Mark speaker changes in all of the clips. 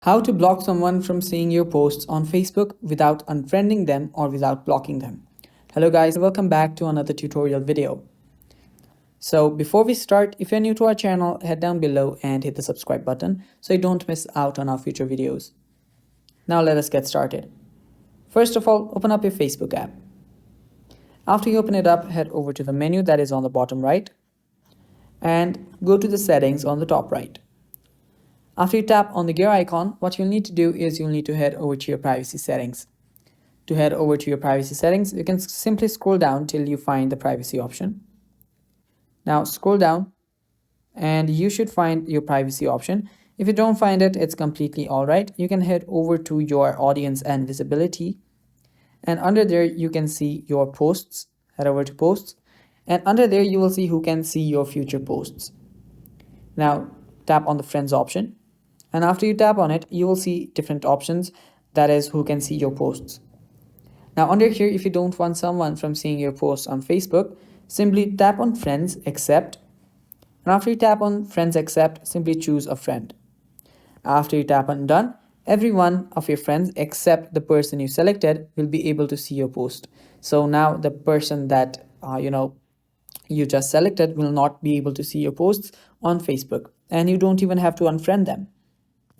Speaker 1: How to block someone from seeing your posts on Facebook without unfriending them or without blocking them. Hello guys, welcome back to another tutorial video. So before we start, if you're new to our channel, head down below and hit the subscribe button so you don't miss out on our future videos. Now let us get started. First of all, open up your Facebook app. After you open it up, head over to the menu that is on the bottom right and go to the settings on the top right. After you tap on the gear icon, what you'll need to do is you'll need to head over to your privacy settings. To head over to your privacy settings, you can simply scroll down till you find the privacy option. Now scroll down and you should find your privacy option. If you don't find it, it's completely alright. You can head over to your audience and visibility, and under there you can see your posts. Head over to posts, and under there you will see who can see your future posts. Now tap on the friends option, and after you tap on it, you will see different options, that is who can see your posts. Now under here, if you don't want someone from seeing your posts on Facebook, simply tap on friends accept, and after you tap on friends accept, simply choose a friend. After you tap on done, every one of your friends except the person you selected will be able to see your post. So now the person that you just selected will not be able to see your posts on Facebook, and you don't even have to unfriend them.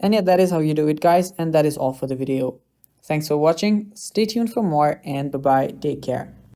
Speaker 1: And yeah, that is how you do it, guys, and that is all for the video. Thanks for watching. Stay tuned for more, and bye bye. Take care.